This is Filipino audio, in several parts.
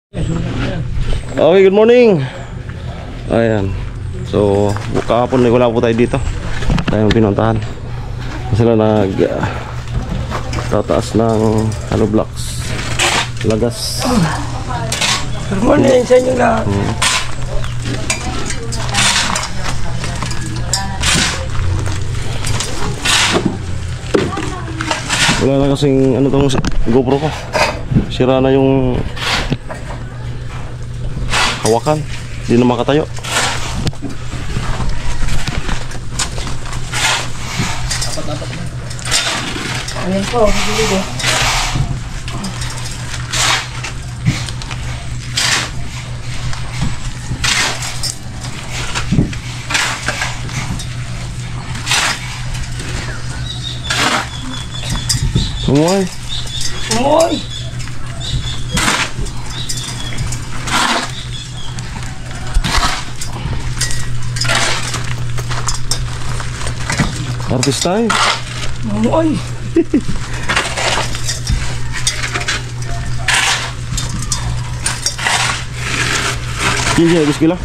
Okay, good morning. Ayan. So, kahapon wala po tayo dito. Tayong pinuntahan. Sila tataas ng blocks. Lagas. Good morning sa inyo lahat. Wala na kasing tong GoPro ko. Sira na yung hawakan. Hindi na makatayo. Ayan po, hindi. Umuwi. Umuwi. Artista eh. Umuwi. Kaya, 10 kilo?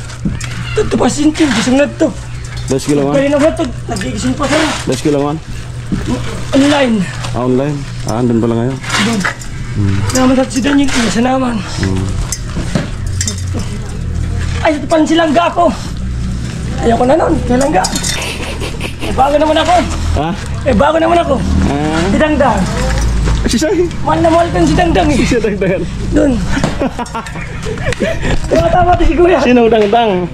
Ito pa sintin, gising na ito. 10 kilo man? Pwede na ba ito? Nagigising pa sa'yo. 10 kilo man? Online. Online? Andun pala ngayon? Doon. Naman at si Danyig, nasa naman. Ay, ito pa rin silangga ako. Ayoko na nun, silangga. Bago naman ako. Ha? Bago naman ako. Si Dangdang. Si Say? Mahal na mahal kan si Dangdang eh. Si Dangdang. Doon. Tama ito si Kuya. Sinong Dangdang?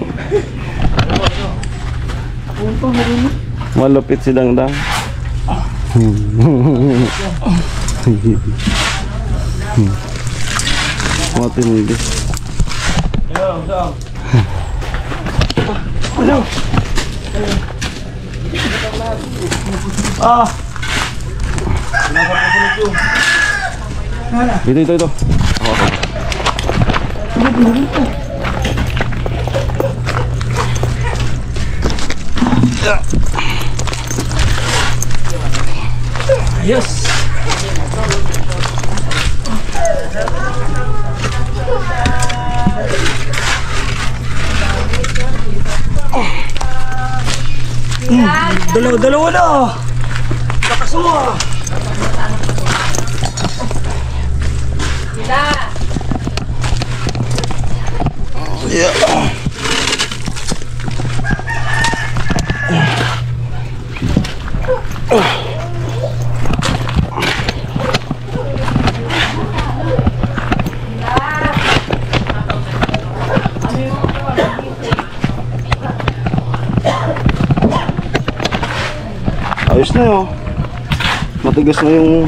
Malupit si Dangdang. Matindi. Ano? Ito. Yes. Dalawa na. Lakas mo. Yeah. Ayos na yun. Matigas na yung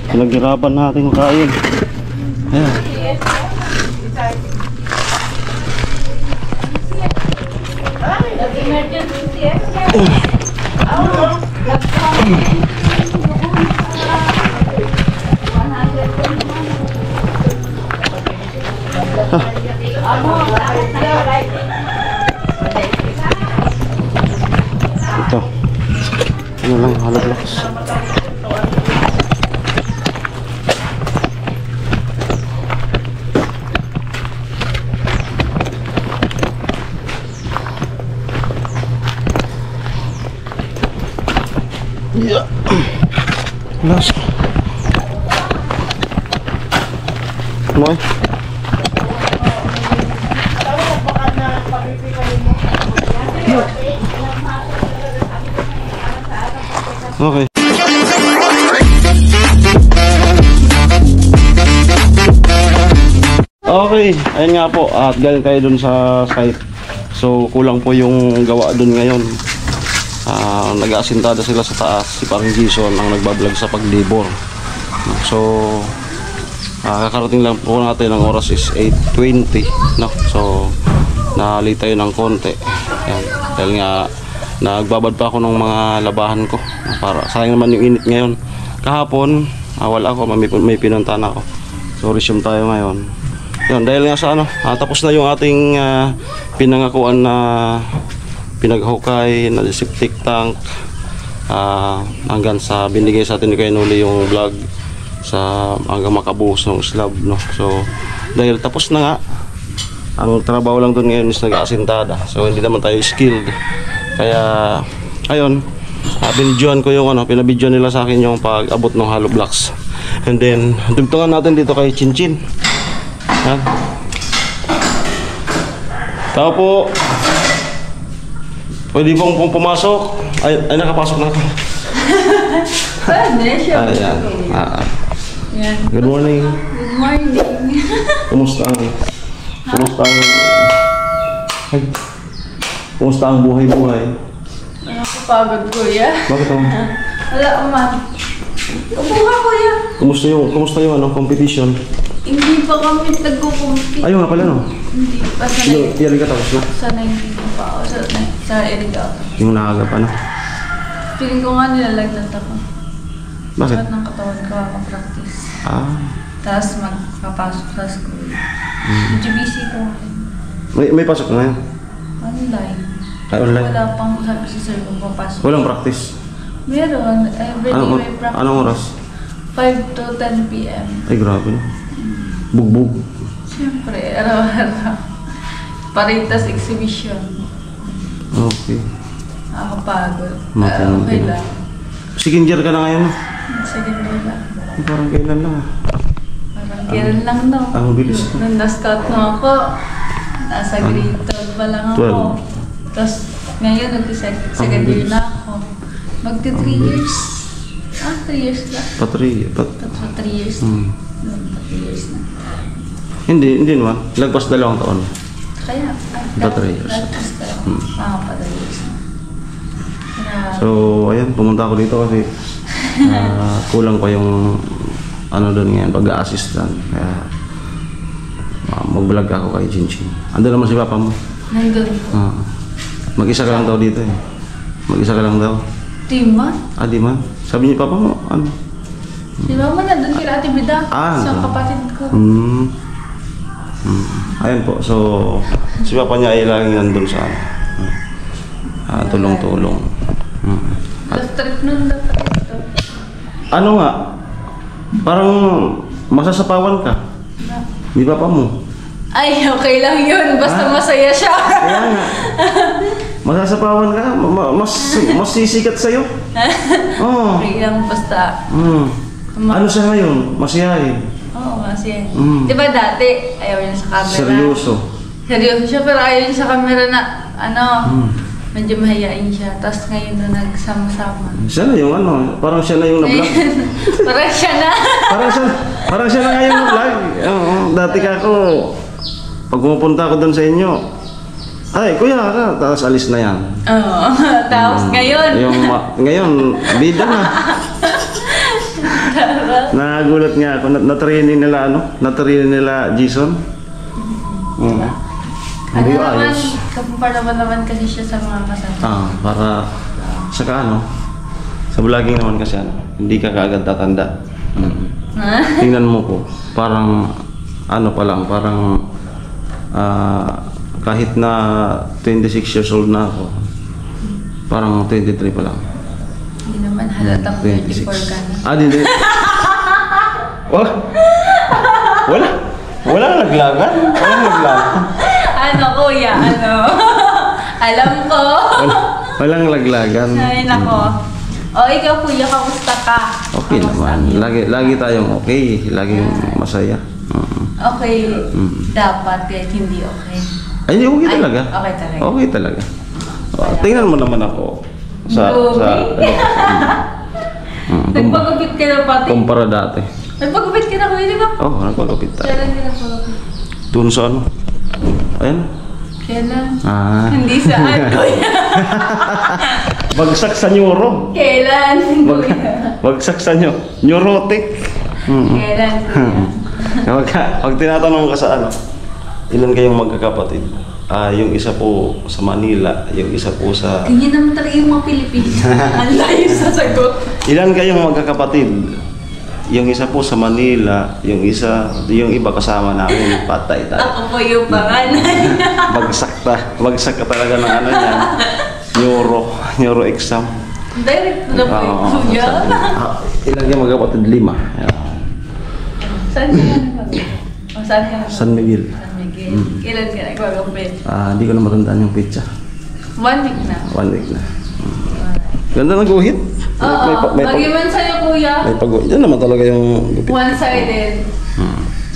pinaghirapan natin kain. Ayan. Ito. Ano lang, halablocks. Yeah. Last. Moy. Okay. Okay, ayun nga po, at galing tayo dun sa site. So kulang po yung gawa dun ngayon. Nag-aasintada sila sa taas. Si Parang Jason ang nagbablog sa paglibor. So kakarating lang po natin, ang oras is 8:20, no? So nali tayo ng konti. Yan. Dahil nga nagbabad pa ako ng mga labahan ko, para sayang naman yung init ngayon. Kahapon wala ako, may pinuntahan ako. So resume tayo ngayon. Yun, dahil nga sa tapos na yung ating pinangakuan na pinaghukay na septic tank, hanggang sa binigay sa atin ni Kuya Noli yung vlog sa hanggang makabuhos ng slab, no? So Dahil tapos na nga. Ang trabaho lang doon ngayon is nag-aasintada. So hindi naman tayo skilled. Kaya ayun, binidyohan ko yung pinabidyohan nila sa akin yung pag-abot ng hollow blocks. And then dugtungan natin dito kay Chinchin. Yan. Tao po. Pwede pong pumasok. Ay nakapasok na ako. Pwede, siya. Ayan. Yan. Good morning. Good morning. Kumusta ang ay, kumusta ang buhay-buhay? Nakapagod, kuya. Bakit ako? Wala man. Upo ka, kuya. Kumusta yung competition? Hindi pa kami nagkukumpi. Ayun nga pala no. Hindi pa sanay. Yung ka tapos na. Sanay hindi pa ako sa irrigator. Yung nakagap ano? Feeling ko nga nilalagdat ako. Bakit? Lahat ng katawan ko mag-practice. Tapos magpapasok sa school. Medyo busy ko. May pasok na ngayon? Online. Ay, online? Wala pang sabi si sir kung papasok. Walang practice? Meron. Everyday may practice. Anong oras? 5 to 10 p.m. Ay grabe no. Bugbog. Siyempre, araw-araw. Paritas exhibition. Okay. Nakakapagod. Matindi. Okay lang. Second year ka na ngayon no? Sige lang. Parang kailan lang Parang kailan lang no. Ang bilis. Nung na-scout mo ako, nasa grade 12 pa lang ako. 12. Tapos ngayon nag-second year na ako. Magti 3 years. 3 years lang. Pa 3. Tapos 3 years na. 3 years na. Hindi naman. Lagpas 2 taon. Kaya, Pa 3 years. Tapos tayo. Pa 3 years na. Kaya, So, ayan, pumunta ako dito kasi kulang pa yung doon ngayon, pag-a-assistant. Kaya mag-vlog ako kay Chinchin. Ando naman si papa mo. nandun po. Mag-isa ka lang daw dito eh. Mag-isa ka lang daw. Di man. Di man. Sabi niya papa mo, ano? Si mama nandun kila Ate Bida. Sa nandun. kapatid ko. Ayan po, so si papa niya ay laging nandun sa tulong-tulong. Left trip nun, left trip to. Ano nga? Parang masasapawan ka. Di papa mo. Ay, okay lang yun. Basta masaya siya. Kaya nga. Masasapawan ka, mas sisikat sa'yo. Oo. Okay lang, basta. Ano siya ngayon? Masiyahin. Oo, masaya. Mm. Di ba dati, ayaw niya sa camera. Seryoso. Seryoso siya, pero ayaw niya sa camera na, medyo mahihain siya. Tapos ngayon na nagsama-sama. Siya na yung parang siya na yung na-vlog. Parang siya na. parang siya na nga yung na-vlog. Oo, dati ka ako, pag pumupunta ako doon sa inyo, ay, kuya ka, tapos alis na yan. Oo. Tapos ngayon. Ngayon, bida na. Nagulat nga ako, na-training nila Jason. Ano Hindi naman, ayos. kapumpara naman kasi siya sa mga kasama. Para saka sa vlogging naman kasi hindi ka kaagad tatanda. Tingnan mo ko, parang pa lang, parang kahit na 26 years old na ako, parang 23 pa lang. Hindi naman halatang 24 ka na. Hindi. Walang naglagan. Ano kuya, ano? Alam ko. Walang laglagan. Ay nako. O ikaw kuya, kamusta ka? Okay Kamusta? naman. Lagi tayong okay. Laging masaya. Okay, dapat kahit hindi okay. Ay, okay talaga. Okay talaga. Okay talaga. Tingnan mo naman ako sa Nagpagupit ka na pati. kumpara dati. Nagpagupit ka na kuya, di ba? Nagpagupit tayo. Kailan ka nagpagupit? Doon sa Ayan. Kailan? Hindi saan kuya. Bagsak sa neuro. Kailan kuya? Bagsak sa neurotic. Kailan kuya? Pag tinatanong ka sa ilan kayong magkakapatid? Yung isa po sa Manila, yung isa po sa... Ganyan naman talaga yung mga Pilipino. Ang layo sa sagot. Ilan kayong magkakapatid? Yung isa po sa Manila, yung iba kasama namin, patay tayo. Ako po yung panganay. Bagsak ka talaga ng niyan. Neuro exam. Direct na po yung kuya. Ilan kayong magkakapatid? 5. Saan ka nagpagupit? Saan ka? San Miguel. San Miguel. Kailan ka nagpagupit? Hindi ko na matandaan yung pizza. 1 week na. 1 week na. Ganda ng guhit. Oo, magiman sa'yo kuya. May pag-guhit. Yan naman talaga yung gupit. One-sided.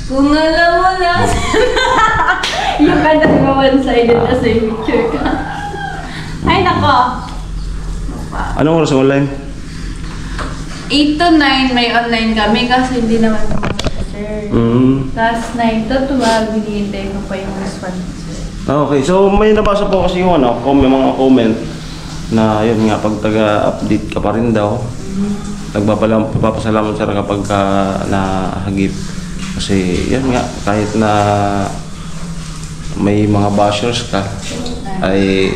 Kung alam mo na. Yung kanta di ba one-sided na sa picture ka. Ay nako. Anong oras ang online? 8 to 9 may online kami kasi hindi naman sir. Tapos 9 to 12 hinihintay ko pa yung sponsor. Okay, so may nabasa po kasi yung may mga comment na yun nga, pag taga-update ka pa rin daw, nagpapasalamat siya kapag ka nahagip. Kasi yan nga, kahit na may mga bashers ka, ay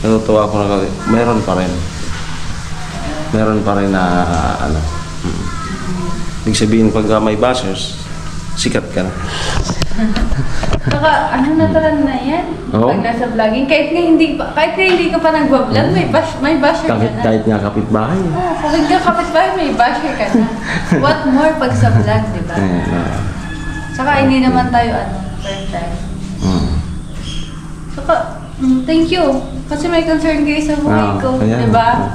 natutuwa ko na meron pa rin. Meron pa rin na ibig sabihin pag may bashers, sikat ka na. Saka ano natural na yan? Oo. Pag nasa vlogging, kahit nga hindi ka pa nagbablog, may basher ka na. Kahit nga kapitbahay. Oo, kapag ka kapitbahay, may basher ka na. What more pag sa vlog, di ba? Saka hindi naman tayo perfect. Saka, thank you. Kasi may concern kayo sa buhay ko, ayan. di ba?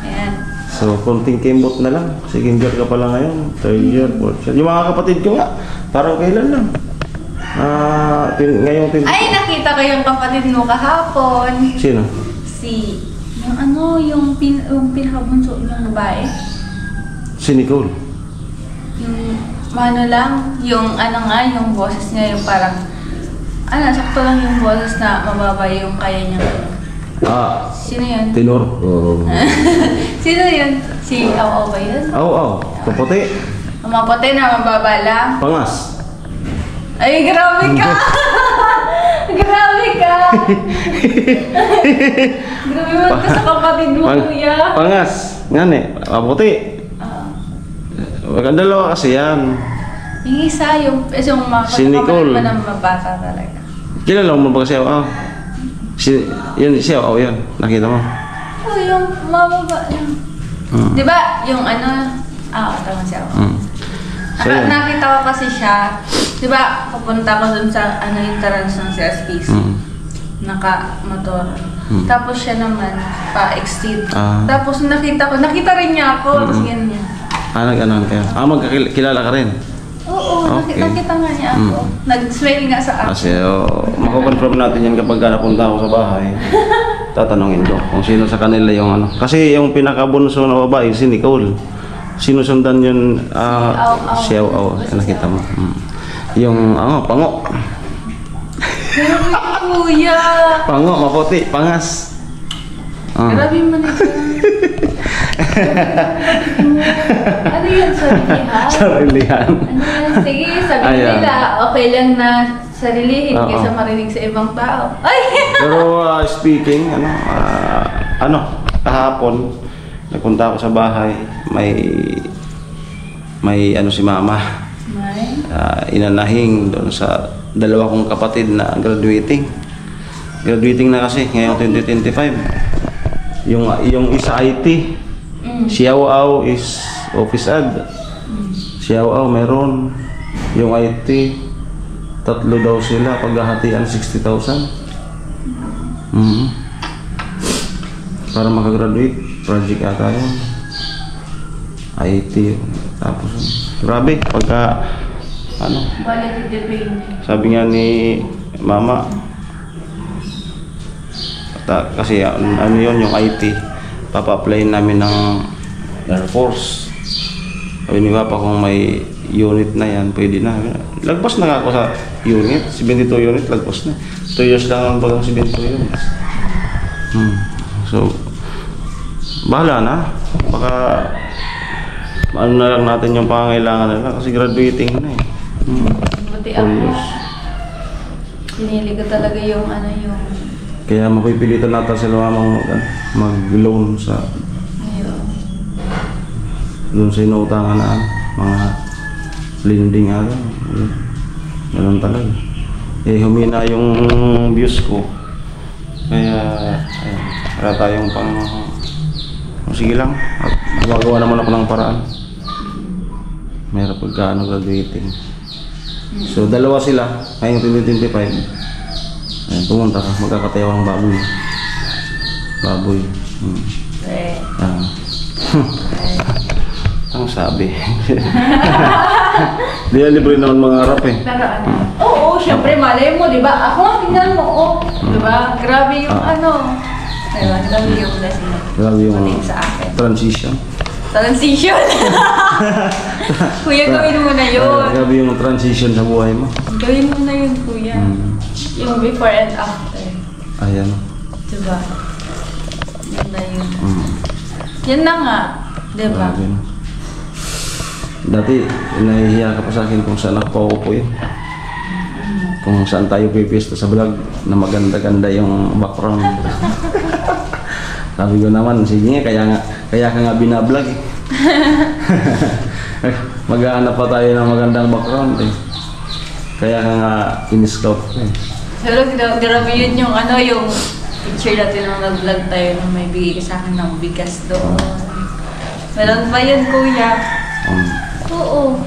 Ayan. So, konting kembot na lang. Second year ka pala ngayon. Third year, fourth year. Yung mga kapatid ko nga, parang kailan lang. Ngayong Ay, nakita ko yung kapatid mo kahapon. Sino? Yung pinakabunso ng babae. Si Nicole. Yung boses niya yung parang, sakto lang yung boses na mababa yung kaya niya. Sino yun? Tenor. Sino yun? Si Aw ba yun? Aw. Kaputi. Maputi na mababa lang. Pangas. Ay, grabe ka! Grabe ka! Grabe mo ka sa kapatid mo, kuya. Pangas. Nga kaputi. Dalawa kasi yan. Yung isa, yung Si Nicole. mo ng mabata talaga. Kilala mo ba si Aw? Yun, si Aw yan. Nakita mo? Oh, yung mababa lang. Di ba, yung tama siya. So, yun. Nakita ko kasi siya, di ba, pupunta ko dun sa yung trans ng CSPC. Naka-motor. Tapos siya naman, pa-exceed. Tapos nakita rin niya ako, tapos ganyan. Nag-anon kayo? Magkakilala ka rin? Oo, Okay. nakita nga niya ako. Nag-smile nga sa akin. Kasi mako-confirm natin yan kapag napunta ako sa bahay. Tatanungin ko kung sino sa kanila yung Kasi yung pinakabunso na babae, si Nicole. Sinusundan yun, si Aw. Nakita mo. Yung, pango. Grabe kuya! Pango, maputi, pangas. Grabe mo na siya. Ano yun, sarilihan? Sarilihan. Ano yan? Sige, sabihin nila, okay lang na sarilihin kaysa marinig sa ibang tao. Ay! Pero speaking, kahapon, nagpunta ako sa bahay, may si mama. Inanahing doon sa dalawa kong kapatid na graduating. Graduating na kasi ngayong 2025. Yung isa IT. Si Aw is office ad. Si Aw meron. Yung IT, 3 daw sila, paghahatian 60,000. Para makagraduate, project ata yun. IT. Tapos, grabe, pagka, sabi nga ni mama, kasi yun, yung IT, papa-applyin namin ng Air Force. Sabi ni papa, kung may unit na yan, pwede na. Lagpas na ako sa unit, 72 unit, lagpas na. 2 years lang ang bagang 72 units. So, bahala na. Baka na lang natin yung pangangailangan nila kasi graduating na eh. Buti ako. Pinili ko talaga yung Kaya mapipilitan natin sila mag-loan sa doon sa inuutangan na mga lending ganun talaga. Humina yung views ko. Kaya wala tayong sige lang, magagawa naman ako ng paraan. Meron pagkaano graduating. So dalawa sila, ngayong 2025. Ayan, pumunta ka, magkakatayaw ng baboy. Baboy. Eh. Ang sabi. Di yan libre naman mga harap eh. Pero ano? Oo, syempre malay mo, di ba? Ako nga tingnan mo, oh. Di ba? Grabe yung ano. Diba? Grabe yung blessing. Grabe yung Sa akin. transition. Transition. Kuya, gawin mo na yun. Grabe yung transition sa buhay mo. Gawin mo na yun, kuya. Yung before and after. Ayan. Diba? Yun na yun. Yan na nga. Diba? Grabe na. Dati, nahihiya ka pa sa akin kung saan ako paupo yun. Kung saan tayo pipista sa vlog na maganda-ganda yung background. Sabi ko naman, sige kaya ka nga binablog eh. Maghahanap pa tayo ng magandang background eh. Kaya ka nga in-scout ko eh. Pero grabe yun yung ano, yung picture natin nung nag-vlog tayo nung may bigay ka sa akin ng bigas doon. Meron pa yun, kuya. Oo.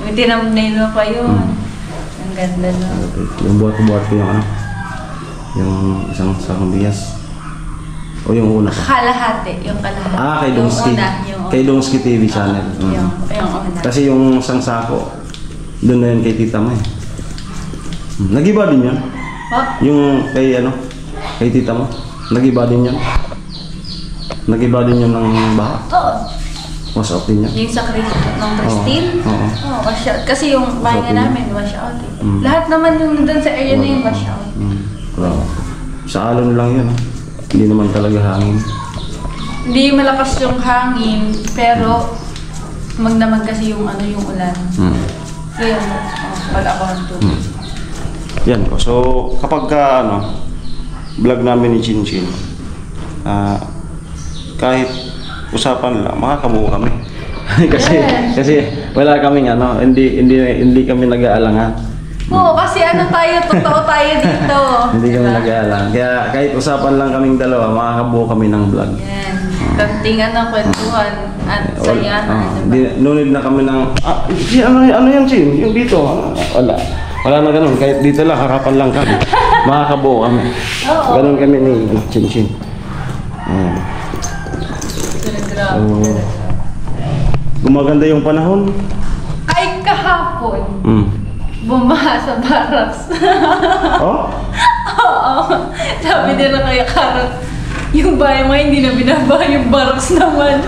May tinamnail mo pa yun. Ang ganda na. Yung buhat ko yung ano, yung isang sakong bigas. O yung una pa? Kalahati, yung kalahati. Kay Dongski. Yung una. Kay Dongski TV channel. Yung una. Kasi yung isang sako, doon na yun kay tita mo eh. Nag-iba din yun? Yung kay ano, kay tita mo? Nag-iba din yun? Nag-iba din yun ng baha? Oo. Wash out din yun? Yung sa ng Christine? Oo. Oo, wash out. Kasi yung bahay Wash out nga din. namin, wash out eh. Lahat naman yung doon sa area na yung wash out. Sa alon lang yun. Hindi naman talaga hangin. Hindi malakas yung hangin, pero magdamag kasi yung ano yung ulan. Kaya wala ako ng tubig. Yan po. So, kapag ka, ano, vlog namin ni Chinchin, kahit usapan lang, makakabuo kami. kasi wala kaming ano, hindi kami nag-aalangan. Oo, kasi ano tayo, totoo tayo dito. Hindi kami nag-aalangan. Kaya kahit usapan lang kaming dalawa, makakabuo kami ng vlog. Yan. Kantingan ng kwentuhan at saya na. No need na kami ng, ano yan, Chin? Yung dito, wala na ganun. Kahit dito lang, harapan lang kami. Makakabuo kami. Ganun kami ni Chin. Grabe. Gumaganda yung panahon. Ay, kahapon. Bumaha sa barracks. Oh? Oo. Sabi nila kaya Karot, yung bahay mo hindi na binabaha, yung barracks naman.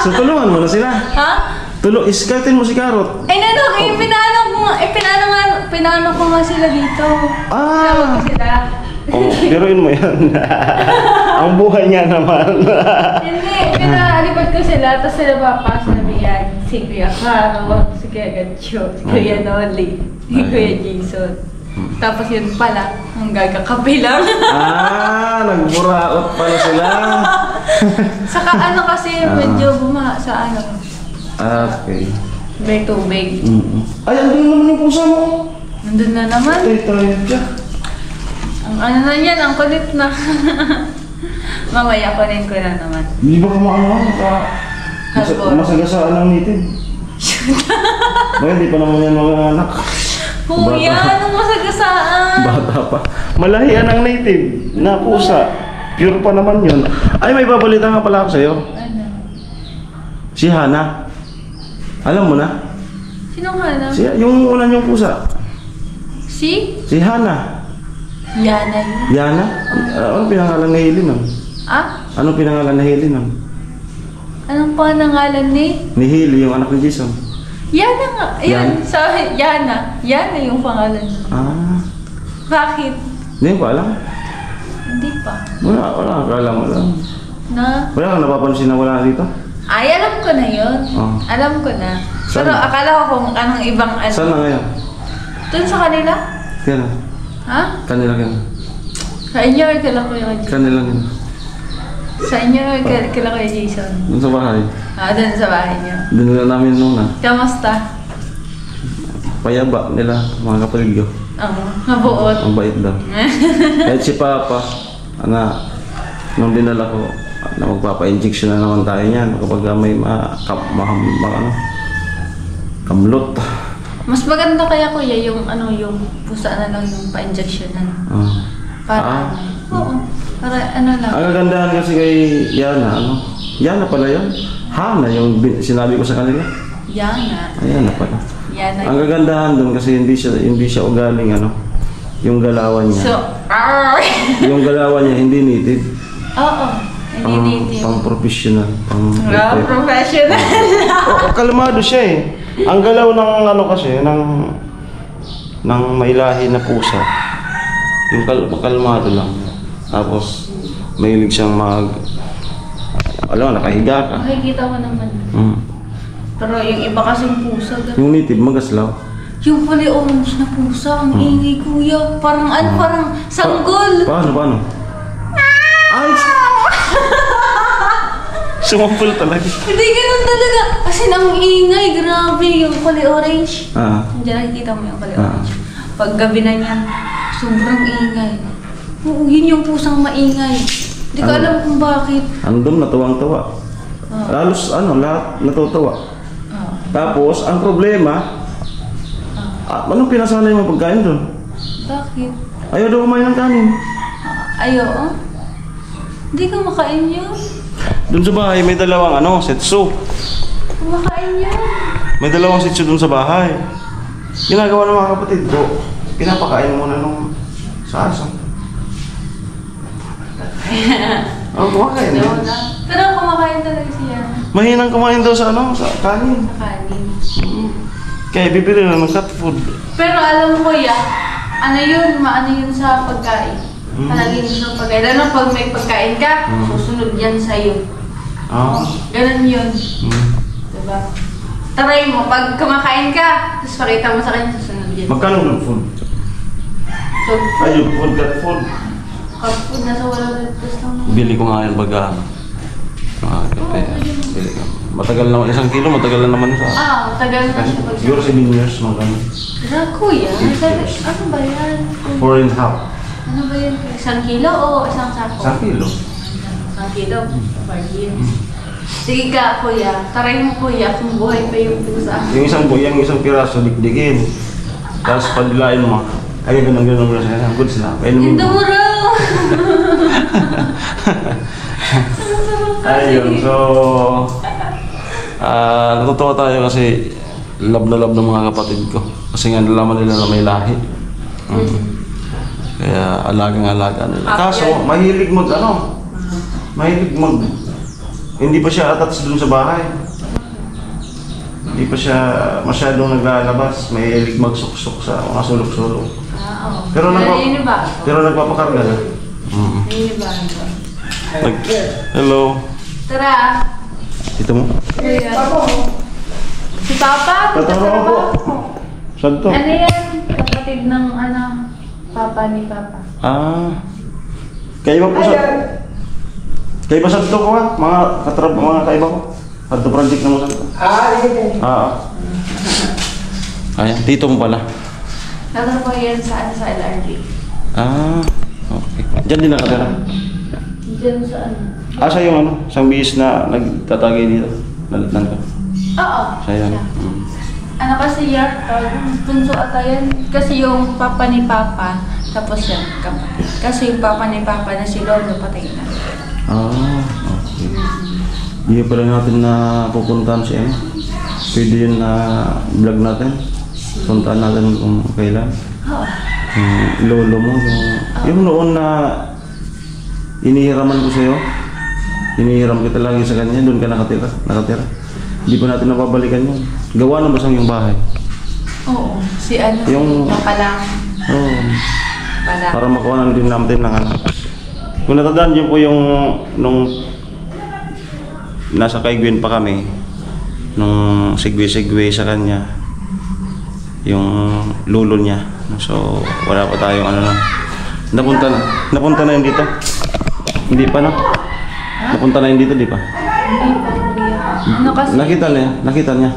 So tulungan mo na sila. Ha? Iskartin mo si Karot. Ay, nanong, pinano ko nga sila dito. Pinano ko sila. Biruin mo yan. Ang buhay niya naman. Hindi, pinalipad ko sila, tapos sila papasok na biyan. Si Kuya Caro, si Kuya Gatcho, si Kuya Noli, si Kuya Jason. Tapos yun pala, ang gagakape lang. Nagburaot pala sila. Saka ano kasi, medyo bumaha sa ano. Okay. May tubig. Ay, andun naman yung pusa mo. Nandun na naman. Ay, tayo dyan. Ang ano na yan, ang kulit na. Mamaya kunin ko na naman. Hindi ba ka maano? Masagasaan ng native. Bakit hindi pa naman yan mga anak? Kuya, anong masagasaan? Bata pa. Malahian ang native na pusa. Pure pa naman yun. Ay, may babalita nga pala ako sa'yo. Ano? Si Hana. Alam mo na? Sinong Hana? Yung una niyong pusa. Si? Si Hana. Yana yun. Yana? Ano pinangalan na Heli nun? Ano pinangalan na Heli nun? Anong pangalan ni? Ni Heli, yung anak ni Jason. Yana nga. Ayun, sa Yana. Yana yung pangalan. Bakit? Hindi ko alam. Hindi pa. Wala ka alam. Na? Wala kang napapansin na wala dito? Ay, alam ko na yun. Alam ko na. Saan? Pero akala ko kung anong ibang ano. Saan na ngayon? Doon sa kanila? Kaya Ha? kanila. Sa inyo or kala ko yung Jason? Kanila. Sa inyo or kala ko yung Jason? Doon sa bahay. Doon sa bahay niyo. Doon na namin nuna. Kamusta? Payaba nila, mga kapatid ko. Mabuot. Ang bait daw. Kahit si Papa, nung dinala ko, magpapa-injection na naman tayo niyan kapag may kamlot. Mas maganda kaya kuya yung ano, yung pusa na lang yung pa-injectionan. Para oo. Para ano lang. Ang kagandahan kasi kay Yana, ano? Yana pala yun? Hana yung sinabi ko sa kanila. Yana. Ayan na pala. Yana. Ang kagandahan doon kasi hindi siya ugaling ano, yung galawan niya. So, Yung galawan niya hindi native. oo. Hindi native. Pang professional, Wow, professional. Oo, kalmado siya eh. Ang galaw ng ano kasi ng mailahi na pusa. Yung kalmado lang. Tapos mahilig siyang nakahiga ka. Makikita ko naman. Mm. Pero yung iba kasing pusa, Yung native magaslaw. yung pala orange na pusa, ang ingay kuya. Parang parang sanggol. Paano? Ay! Sumapul talaga. Hindi ganun talaga. Kasi ang ingay, grabe. Yung kulay orange. Diyan nakikita mo yung kulay orange. Pag gabi na niyan, sobrang ingay. Oo, yun yung pusang maingay. Hindi ko alam kung bakit. Andun, natuwang-tuwa. Lalos, lahat natutuwa. Tapos, ang problema, anong pinasanay mo pagkain doon? Bakit? Ayaw daw kumain ng kanin. Ayaw, Hindi ka makain yun. Doon sa bahay, may dalawang setsu. Kumakain yun. May dalawang setsu doon sa bahay. Ginagawa ng mga kapatid ko, pinapakain muna nung sa aso. Kumakain. Pero kumakain talaga siya. Mahinang kumain daw sa sa kanin. Kanin. Kaya bibili na ng cat food. Pero alam mo kuya, maano yun sa pagkain. Palagi yun sa pagkain. Lalo pag may pagkain ka, susunod yan sa'yo. Ganun yun. Diba? Try mo, pag kumakain ka, tapos pakita mo sa kanya, susunod yan. Magkano ng food? So, Ayun, food, cat food. cut food, nasa 100 pesos lang. Bili ko nga yan baga kape. Bili ko. Matagal naman, 1 kilo, matagal na naman sa... Matagal na siya pag... Siguro 7 years, magkano. Kuya, ano ba yan? 4.5. Ano ba yan? 1 kilo o isang sako? 1 kilo. 1 kilo? 4 years. Sige ka, kuya. Taray mo, kuya, kung buhay pa yung pusa. Yung isang piraso, dikdikin. Tapos paglain mo, ay ganun mo siya. Goods na. Hindi mo raw! Ayun, so... natutuwa tayo kasi love na love ng mga kapatid ko. Kasi nga nalaman nila na may lahi. Kaya alagang-alaga nila. Kaso, mahilig hindi pa siya attached dun sa bahay. Hindi pa siya masyadong naglalabas. Mahilig magsuksok sa mga sulok-sulok. Oo. Pero nagpapakarga na. Hello. Tara! Ito mo? Kuya. Si Papa? Katulong po. Saan to? Ano yan? Kapatid ng Papa ni Papa. Kaiba po sa... Kaiba sa ito ko mga kaiba ko. At ito project na mo sa ito. Ayan, tito mo pala. Nasa po yan sa LRG. Okay. Diyan din nakatira. Diyan sa Siya yung isang bihis na nagtatagay dito. Nalitnan ko. Oo. Siya yan. Ano kasi yan? Punso ata yan. Kasi yung Papa ni Papa, tapos yan, kapatid. Kasi yung Papa ni Papa na si Lolo, patay na. Okay. Hindi pala natin na pupuntahan siya. Pwede yun na vlog natin. Puntahan natin kung kailan. Yung lolo mo, yung noon na inihiraman ko sa'yo. Inihiram kita lagi sa kanya, doon ka nakatira. Hindi pa natin napabalikan yun. Gawa na basang yung bahay. Oo. Si yung Mapalang. Oo. Palang. Para makuha din natin ng Kung natandaan niyo po yung nung nasa kay Gwen pa kami, nung sigwe sa kanya, yung lulo niya. So, wala pa tayong Napunta na yun dito? Hindi pa, no? Napunta na yun dito, di pa? Ano kasi? Nakita niya.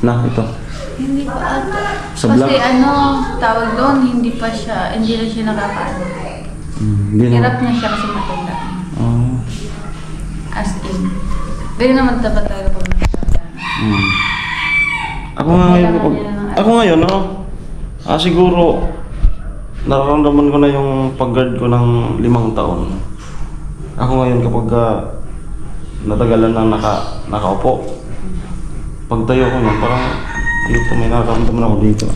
Ito. Hindi pa ata. Sa vlog? Kasi tawag doon, hindi na siya nakakaano. Hirap na siya kasi matanda. As in. Pero naman dapat talaga pag nakakata. Ako nga ngayon Ako ngayon, no? Siguro, nararamdaman ko na yung pag-guard ko ng 5 taon. Ako ngayon kapag natagalan na nakaupo, pagtayo ko na, parang dito may nararamdaman ako dito.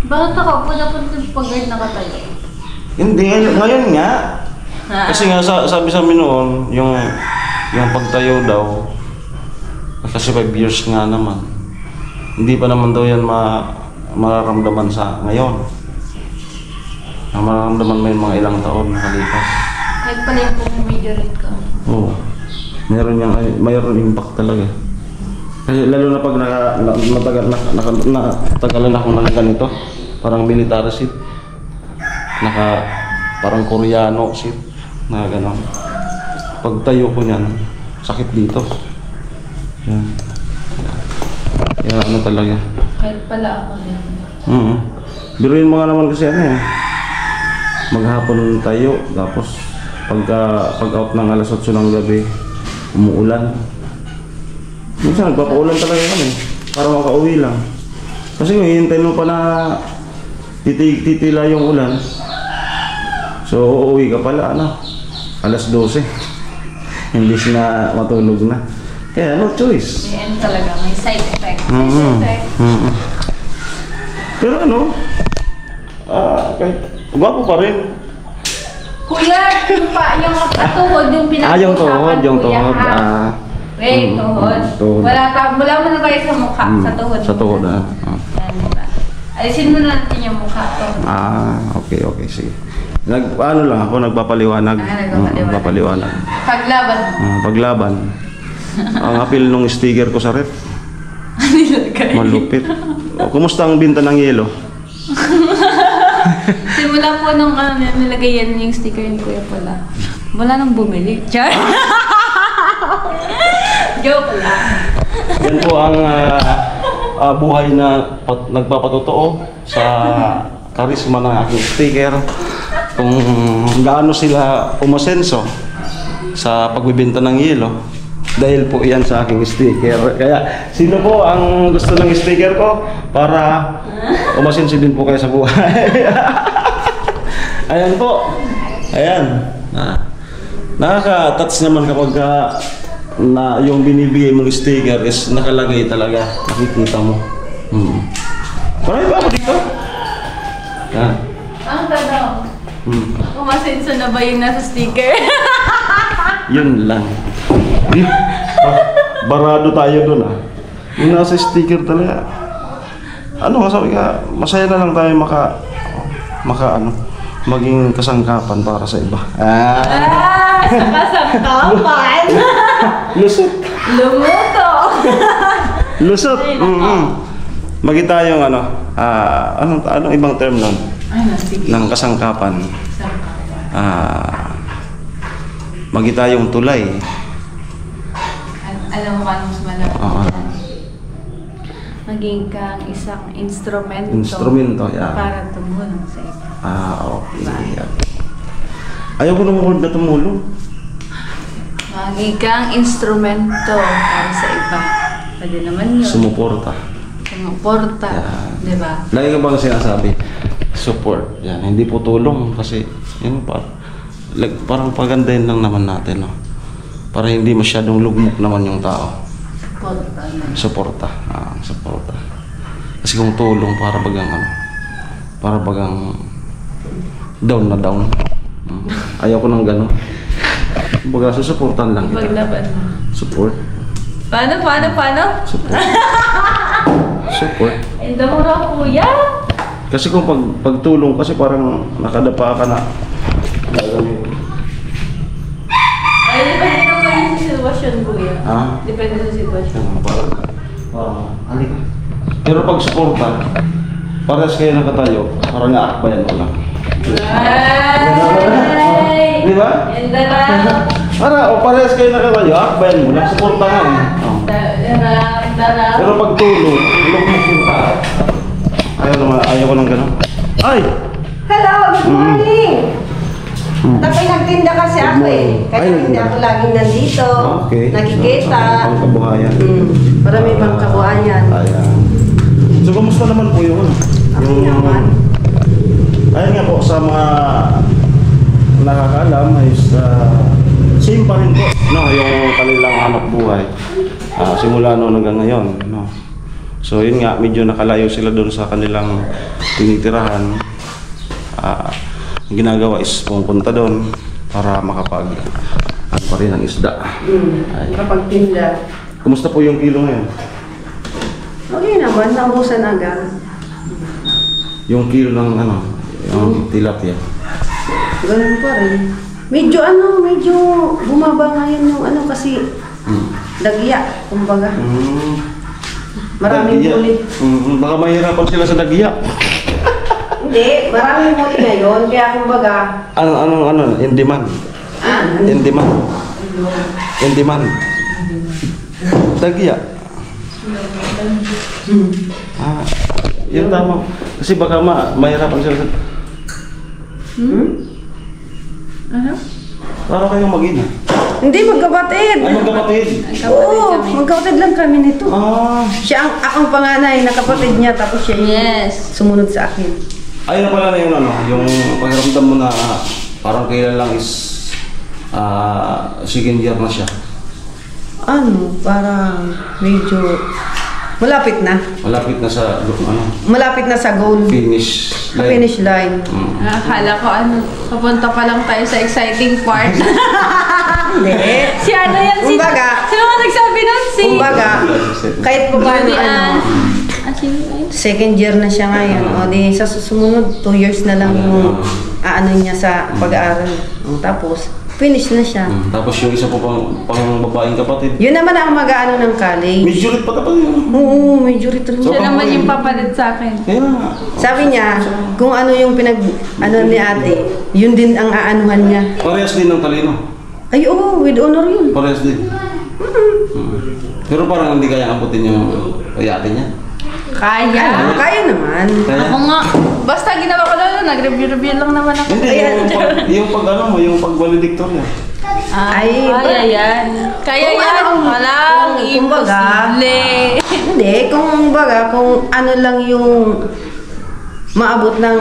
Bakit nakaupo dapat yung pag-guard nakatayo? Hindi, ngayon nga. Kasi nga sabi sa amin noon, yung pagtayo daw, kasi 5 years nga naman. Hindi pa naman daw yan mararamdaman sa ngayon. Mararamdaman mo yung mga ilang taon nakalipas. Kahit pala yung pumimidyo ka. Oo. Mayroon impact talaga. Kasi lalo na pag natagalan ako ng ganito, parang military seat. Parang Koreano seat na gano'n. Pag tayo ko niyan, sakit dito. Yan. Kaya ano talaga. Kahit pala ako din. Biruin mo nga naman kasi maghapon tayo, tapos pag-out ng alas 8 ng gabi, umuulan. Minsan nagpapaulan talaga kami para makauwi lang. Kasi kung hihintayin mo pa na titila yung ulan, so uuwi ka pala alas 12. Hindi na matulog na. Kaya no choice. May end talaga, may side effect. Pero kahit gwapo pa rin. Kuya, yung tuhod, yung Yung tuhod. tuhod. Wala mo na tayo sa mukha, sa tuhod. Sa tuhod, Yan, diba? Alisin mo na natin yung mukha to. Okay, sige. Lang ako, nagpapaliwanag. Nagpapaliwanag. Paglaban. Paglaban. Ang apil nung sticker ko sa rep. Malupit. Kumusta ang binta ng yelo? Simula po nung nilagay yan yung sticker ni Kuya pala. Wala nang bumili. Char! Joke lang. Yan po ang buhay na nagpapatotoo sa karisma ng aking sticker. Kung gaano sila umasenso sa pagbibenta ng yelo. Dahil po yan sa aking sticker. Kaya sino po ang gusto ng sticker ko para umasenso din po kayo sa buhay. Ayan po. Ayan. Nakaka-touch naman kapag na yung binibigay mong sticker is nakalagay talaga. Nakikita mo. Marami ba ako dito? Yan. Ang tanong. Umasenso na ba yung nasa sticker? Yun lang. Barado tayo dun Yung nasa sticker talaga. Sabi ka, masaya na lang tayo maging kasangkapan para sa iba. Sa kasangkapan! Lusot. Lumuto! Lusot. Magi tayong anong ibang term nun? Ng kasangkapan. Magi tayong tulay. Alam mo anong malapit? Maging kang isang instrumento yeah. Para tumulong sa iba. Okay. Ayaw ko naman na tumulong. Maging kang instrumento para sa iba. Pwede naman yun. Sumuporta. Yeah. Diba? Lagi ka bang sinasabi? Support. Yan. Hindi po tulong kasi yun parang pagandahin lang naman natin. Para hindi masyadong lugmok naman yung tao. Suporta. Suporta. Kasi kung tulong para bagang down na down. Ayaw ko ng gano'n. Baga susuportan lang kita. Paglaban. Support. Paano? Support. Enda mo na, kuya. Kasi kung pagtulong kasi parang nakadapa ka na. Depende naman yung sitwasyon, kuya. Depende sa sitwasyon. Halika. Pero pag suporta, parehas kayo nakatayo, parang naakbayan mo lang. Ay! Di ba? Enda na. Parehas kayo nakatayo, akbayan mo lang, suporta nga Pero pag tulong, lugmok yung tao. Ayaw ko ng gano'n. Ay! Hello, good morning! Tapos nagtinda kasi ako Kaya hindi ako laging nandito. Okay. Nakikita. Pangkabuhayan. Para may pangkabuhayan. Ayan. So, kumusta naman po yung ayun nga po, sa mga nakakaalam ay same pa rin po, no, yung kanilang hanap buhay. Simula noon hanggang ngayon, no. So yun nga, medyo nakalayo sila doon sa kanilang tinitirahan. Ang ginagawa is pumunta doon para makapag pa rin ang isda. Kapag tinda. Kumusta po yung kilo ngayon? Okay naman, naubusan agad. Yung kilo ng yung tilapia. Ganun pa rin. Medyo bumaba ngayon yung kasi dagya, kumbaga. Maraming Dagya. huli. Baka mahirapan sila sa dagya. Hindi, maraming huli ngayon, kaya kumbaga. In demand. In demand. In demand. Dagya. Yun tama. Kasi baka mahirapan sila sa... Ano? Para kayong mag-ina. Hindi, magkapatid. Ay, magkapatid. Oo, magkapatid lang kami nito. Siya akong panganay na kapatid niya, tapos siya yung sumunod sa akin. Ayun na pala na yung yung pakiramdam mo na parang kailan lang is second year na siya. Parang medyo malapit na. Malapit na sa Malapit na sa goal. finish line. Finish line. Akala ko papunta pa lang tayo sa exciting part. Hindi. Si ano yan? Kumbaga. Sino ba nagsabi nun? Kumbaga, kahit pa paano Sino yun? second year na siya ngayon. O di sa susunod, 2 years na lang yung niya sa pag-aaral. Tapos, finish na siya. Tapos yung isa po pang babaeng kapatid. Yun naman ang mag-aano ng college. Majorit pa kapatid yun. Oo, majority talaga. So, Siya naman yung papalit sa akin. Kaya nga. Sabi niya, kung ano yung ni ate, yun din ang aanuhan niya. Parehas din ng talino. Ay, oo, with honor yun. Parehas din. Pero parang hindi kaya abutin yung ate niya. Kaya. Kaya naman. Ako nga. Basta ginawa ko lang, nag-review lang naman ako. Hindi, yung pag valedictorian. Ay, kaya yan. Kaya Kung yan. ano, Walang kumbaga, imposible. Hindi, kung ano lang yung maabot ng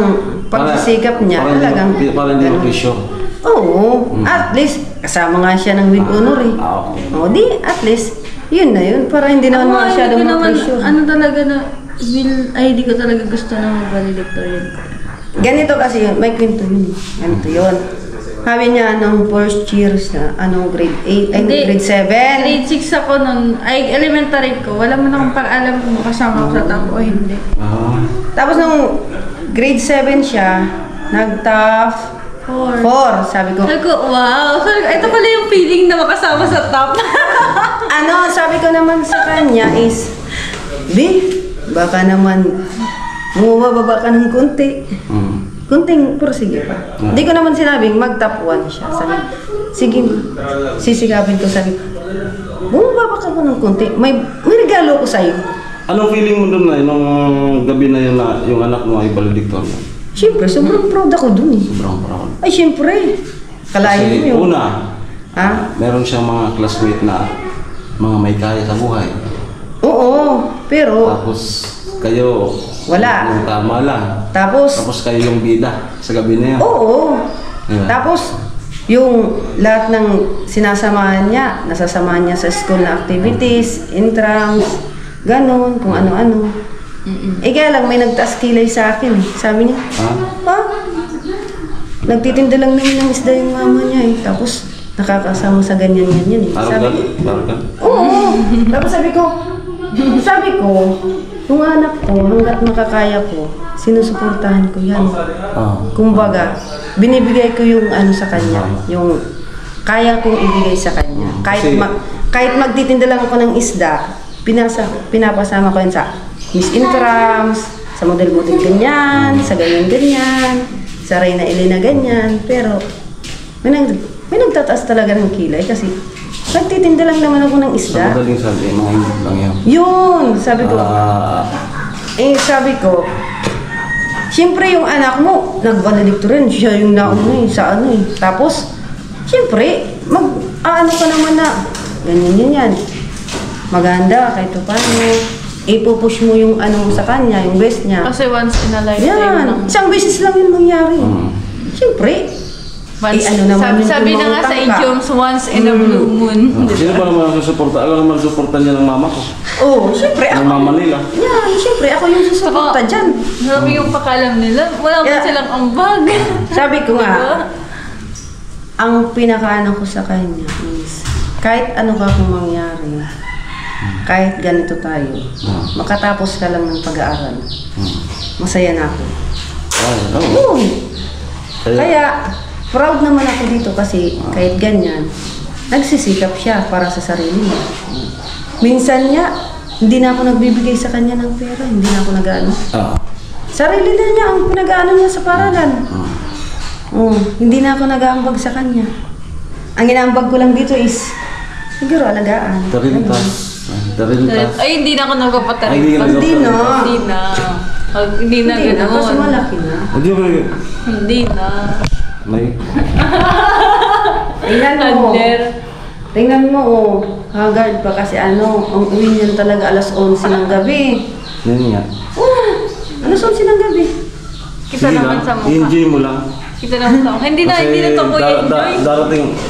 pagsisikap niya, talagang. Parang hindi ma-pressure. Oo, at least, kasama nga siya ng with honor eh. Okay. O di, at least, yun na yun, para hindi naman masyadong ma-pressure. Ano talaga na, di ko talaga gusto na mag-valedictorian. Ganito kasi yun, may kwento yun. Ganito yun. Sabi niya, first year sa, grade 8, grade 7. Grade 6 ako nun, elementary ko. Wala mo na akong pang-alam kung kasama ko sa top o hindi. Tapos nung grade 7 siya, nag-top 4. Sabi ko, Wow! Ito pala yung feeling na makasama sa top. sabi ko naman sa kanya is, baka naman, bumababa ka ng konti. Kunting pursige pa. Hindi ko naman sinabing mag-top 1 siya. Sabi, sige ma, sisigapin ko. Sabi, bumababa ka ng konti. May regalo ko sa'yo. Anong feeling mo doon na nung gabi na yun na yung anak mo ay valedictorian? Siyempre, sobrang proud ako dun eh. Sobrang proud. Ay, siyempre. Kalahin mo Kasi yun. una, Ha? meron siyang mga classmate na mga may kaya sa buhay. Oo, pero Tapos kayo, Wala. yung tama lang. tapos, Tapos kayo yung bida sa gabi na yun. oo. Yeah. Tapos, yung lahat ng sinasamahan niya, nasasamahan niya sa school na activities, intrams, ganun, kung ano-ano. Kaya lang, may nagtaas kilay sa akin eh. Sabi niya, Ha? nagtitinda lang naman ng isda yung mama niya eh. Tapos, nakakasama sa ganyan-ganyan eh. Sabi ko, Parang oo. Tapos sabi ko, yung anak ko, hanggat makakaya ko, sinusuportahan ko yan. Kumbaga, binibigay ko yung sa kanya, yung kaya kong ibigay sa kanya. Kahit magtitinda lang ako ng isda, pinapasama ko yan sa Miss Intrams, sa model-model ganyan, sa ganyan-ganyan, sa Reyna Elena ganyan. Pero, may nagtataas talaga ng kilay kasi nagtitinda lang naman ako ng Sa isda. madaling sabi, mga hindi lang yan. Yun, sabi ko, siyempre yung anak mo, nag-valedictorian, siya yung nauna sa Tapos, siyempre, ka naman na, ganyan. Maganda, kahit paano, ipupush mo yung ano sa kanya, yung best niya. Kasi once in a lifetime Yan, lang. isang beses lang yun mangyari. Siyempre, Once, ano naman yung sabi na nga sa tumangutang ka. idioms, once in a blue moon. Sino ba naman ang susuporta? Alam naman susuporta niya ng mama ko. Oo, siyempre Ng ako. mama nila. Yan, siyempre ako yung susuporta dyan. Sabi yung pakalam nila, wala pa Yeah. silang ambag. Sabi ko nga, Diba? ang pinakaano ko sa kanya is, kahit ano ka kung mangyari, kahit ganito tayo, makatapos ka lang ng pag-aaral, masaya na ako. Ay, oo. Yun. Kaya, proud naman ako dito kasi kahit ganyan, nagsisikap siya para sa sarili niya. Minsan niya, hindi na ako nagbibigay sa kanya ng pera, hindi na ako nag-ano. Ah. Sarili na niya ang pinag-ano niya sa paralan. Hindi na ako nag-aambag sa kanya. Ang inaambag ko lang dito is, siguro alagaan. Tarintas. Tarintas. Ay, hindi na ako nagpapatarin. Ay, hindi ka Hindi na. Hindi na. Hindi na Hindi na, kasi ganoon. malaki na. Hindi ba Hindi na. may... Tingnan mo. Under. Tingnan mo, haggard pa kasi ano, ang uwi niyan talaga alas 11 ng gabi. Yan nga. Alas 11 ng gabi. Kita Sige naman lang, sa mukha. i-enjoy mo lang. Kita naman sa mukha. Hindi na ito ko i-enjoy.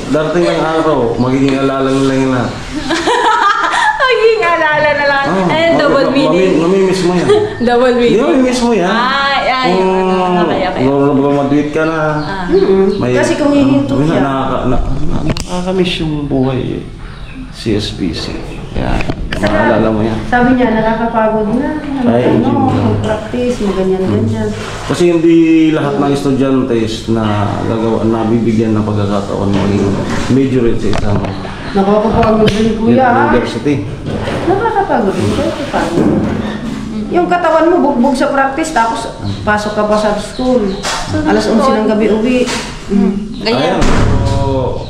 Darating ng araw, magiging alala nila yung lahat. Magiging alala na lang. Ayun, double meaning. Namimiss mo yan. Double Hindi, meaning. mamimiss mo yan. Ay, okay. Kung mag-duit ka na. Kasi kung hihinto siya. Nakakamiss yung buhay eh. CSBC. Yan. Maalala mo yan. Sabi niya, nakakapagod na. Ay, Ano, enjoy mo. mag-practice, ganyan. Kasi hindi lahat ng estudyante na nabibigyan ng pagkakataon maging majorate sa isang Nakakapagod din, kuya. university. Nakakapagod din, kahit pagod. Yung katawan mo, bugbog sa practice, tapos pasok ka pa sa school. Alas 11 ng gabi uwi. Ganyan. Ayan. So,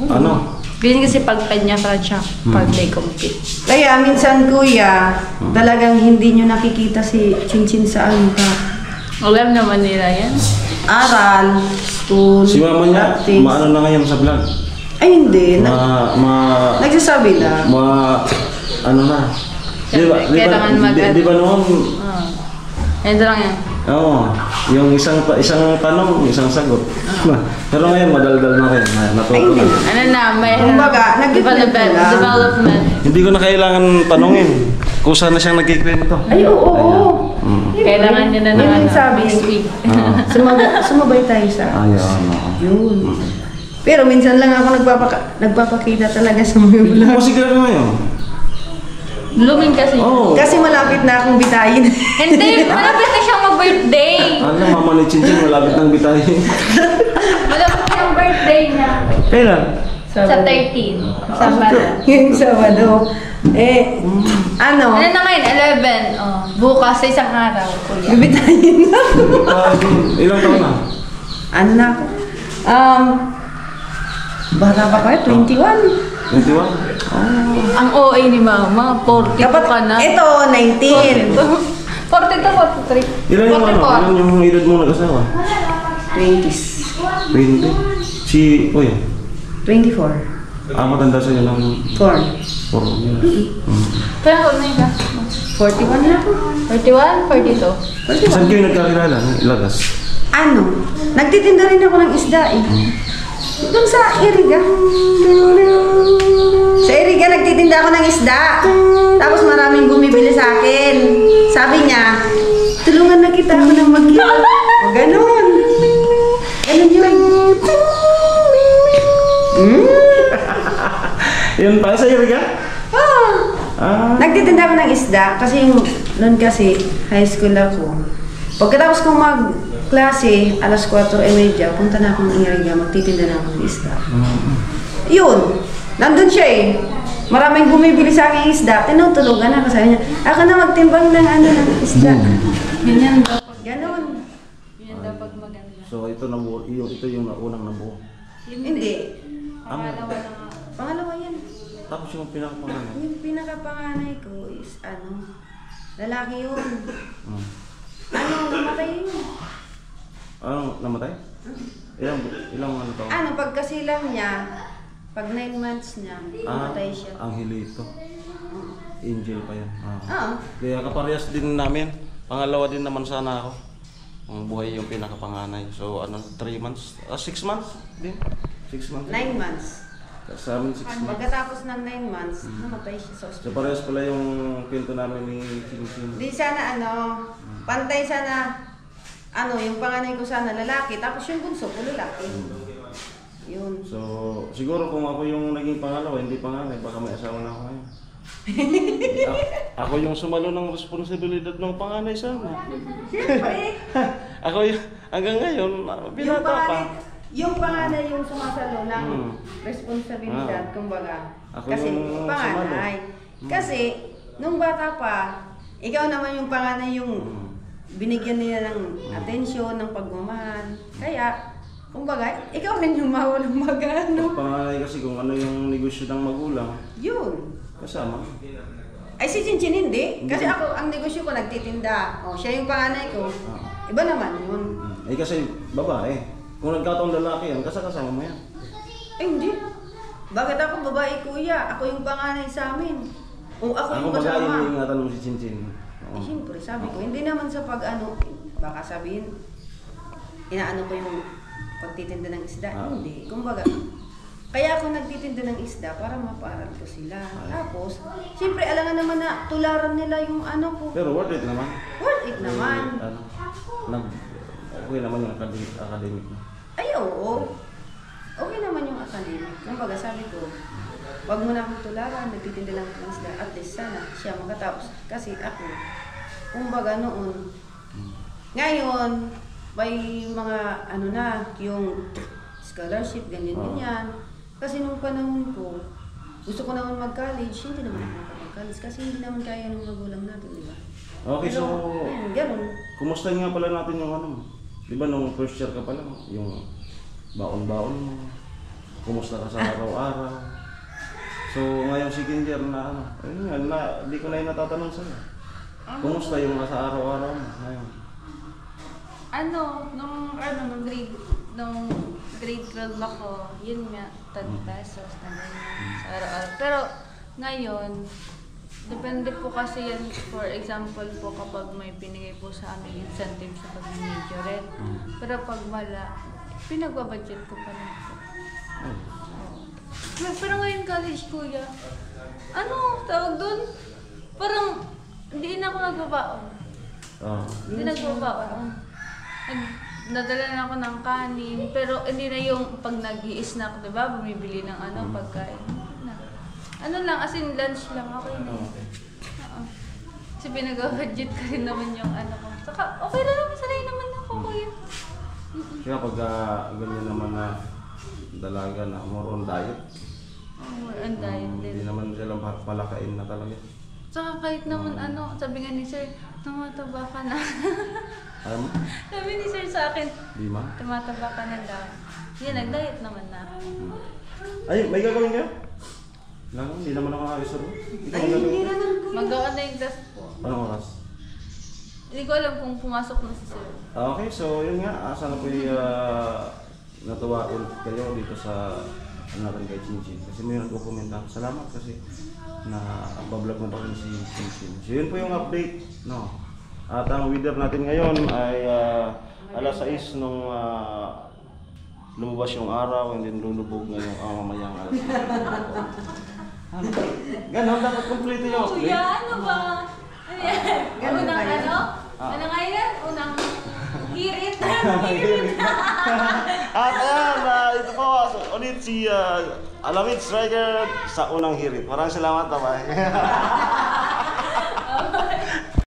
ano? Ganyan kasi pag kanya siya, pag they compete. Kaya minsan, kuya, talagang hindi nyo nakikita si Chinchin sa ano ka. Alam naman nila yan. Aral, school, Si mama niya, practice. maano na ngayon sa vlog? Ay, hindi. Nagsasabi na. Ano na? Siyempre, kailangan di ba noon? Yan lang yan. Oo. Yung isang tanong, isang sagot. Pero ngayon, madaldal na rin. Natuto na. Ano na, may Kumbaga, nag-development lang. development. Hindi ko na kailangan tanongin. Kusa na siyang nagkikwento. Ay, oo. Kailangan niya na Yun naman yung sabi. next week. Sumabay tayo sa... Ayun. Yun. Pero minsan lang ako nagpapakita talaga sa mga vlog. Kasi ka ngayon. Blooming kasi. Oo. Kasi malapit na akong bitayin. Hindi, malapit na siyang mag-birthday. Ano, mama ni Chinchin, malapit ng bitayin. Malapit na siyang birthday niya. Kailan? Sa 13. Sabado. Yung Sabado. Ano? Ano na ngayon? 11. Oh, bukas sa isang araw. Kuya. Bibitayin na. Ilang taon na? Ano na ako? Bata pa kayo, 21. 21? Ang OA ni Mama, 42 Dapat, ka na. ito, 19. 42, 43. Ilan yung ano? 44. Ilan yung edad mo nag-asawa? 20s. 20? Si, Kuya? 24. Matanda sa'yo ng 4. 4 years. Kaya ko na yun. 41 na ako. 41, 42. Saan kayo nagkakilala? Ilagas? Ano? Nagtitinda rin ako ng isda eh. Doon sa Iriga. Sa Iriga nagtitinda ako ng isda. Tapos maraming bumibili sa akin. Sabi niya, tulungan na kita ako ng mag-iyo. O ganun. Ganun yun. Yun pa sa Iriga? Nagtitinda ako ng isda kasi yung noon kasi high school ako. Pagkatapos kong magklase, alas 4:30, punta na akong Iriga, magtitinda na ako ng isda. Yun, nandun siya eh. Maraming bumibili sa aking isda, tinutulungan ako. Sabi niya, ako na magtimbang ng ano ng isda. Ganyan dapat. Ganon. Ganyan dapat maganda. So ito yung unang nabuo. Hindi. Pangalawa na nga. Pangalawa yan. Tapos yung pinakapangalan. Yung pinakapanganay ko is lalaki yun. Namatay yun. Ano, namatay? Ilang ano taon? Pagkasilang niya, pag 9 months niya, namatay siya. Ang hilito. Angel pa yan. Oo. Kaya kaparehas din namin. Pangalawa din naman sana ako. Ang buhay yung pinakapanganay. So, 3 months? 6 months din? 6 months? 9 months. Sa amin 6 months. Pagkatapos ng 9 months, namatay siya sa So, ospital. parehas pala yung kwento namin ni Chin. Di sana pantay sana, yung panganay ko sana lalaki, tapos yung bunso ko lalaki. Yun. So, siguro kung ako yung naging pangalawa, hindi panganay, baka may asawa na ako ngayon. Ako yung sumalo ng responsibilidad ng panganay sana. Siyempre, Ako yung, hanggang ngayon, binata pa. yung panganay yung sumasalo ng responsibilidad, kumbaga. Ako Kasi yung panganay. Kasi, nung bata pa, ikaw naman yung panganay yung binigyan nila ng atensyon, ng pagmamahal. Kaya, kumbaga, ikaw rin yung mawalang magano. Panganay kasi kung ano yung negosyo ng magulang, Yun. kasama. Ay, si Chinchin hindi. Kasi ako, ang negosyo ko, nagtitinda. O, siya yung panganay ko. Iba naman yun. Eh kasi babae. Kung nagkataong lalaki yan, kasama mo yan. Eh, hindi. Bakit ako babae, kuya? Ako yung panganay sa amin. O, ako yung Ako kasama. babae yung ingatan mo si Chinchin. Eh, siyempre, sabi ko, hindi naman sa baka sabihin, inaano ko yung pagtitinda ng isda. Hindi. Kumbaga, kaya ako nagtitinda ng isda para maparal ko sila. Tapos, siyempre, alangan naman na tularan nila yung ano ko. Pero worth it naman. Worth it naman. Okay naman yung academic na. Ay, oo. Okay naman yung academic. Kumbaga, sabi ko, wag mo na akong tularan, nagtitinda lang ng isda. At least sana siya makatapos. Kasi ako, kumbaga noon, ngayon, may mga yung scholarship, ganyan. Kasi nung panahon ko, gusto ko naman mag-college, hindi naman ako mag-college kasi hindi naman kaya ng magulang natin, di ba? Okay, so Ganun. kumusta nga pala natin yung di ba nung first year ka pa lang, yung baon-baon mo, kumusta ka sa araw-araw. So ngayong second year na ayun nga, di ko na yung natatanong sa'yo. Kumusta yung sa araw-araw mo ngayon? Nung grade 12 ako, yun nga, 10 pesos na ganyan sa araw-araw. Pero ngayon, depende po kasi yan, for example po, kapag may pinigay po sa amin incentive sa pag-majorette. Pero pag wala, pinagbabudget ko pa rin po. Pero ngayon college, kuya, tawag dun? Parang, hindi na ako nagbabaon. Hindi nagbabaon. Nadala na ako ng kanin, pero hindi na yung pag nag-i-snack, diba? Bumibili ng pagkain. Lang, as in lunch lang, okay na. Oo. Kasi pinag-budget ko rin naman yung ko. Saka, okay na naman, sanay naman ako, kuya. Kaya pag ganyan naman na dalaga na more on diet, More on diet din. hindi naman sila palakain na talaga. Saka kahit naman sabi nga ni sir, tumataba ka na. Alam mo? Sabi ni sir sa akin, Di ma? tumataba ka na daw. Yan, nag-diet naman na. Ay, may gagawin ka? Lang, hindi naman ako ayos rin. Ay, hindi naman kuya. Mag-on na yung test po. Anong oras? Hindi ko alam kung pumasok na si sir. Okay, so yun nga, sana po natuwain kayo dito sa natin kay Chinchin. Kasi may nagko-komenta. Salamat kasi na bablog mo pa rin si Chinchin. So yun po yung update. No? At ang weather natin ngayon ay alas 6 nung lumabas yung araw and then lulubog ngayong mamayang alas 6. Ganon, dapat complete yung update. Kuya, ano ba? Ganun Unang ba yun? Ano nga yan? Unang hirit. At ayan, ito po, ulit si Alamid Striker sa unang hirit. Maraming salamat, bye.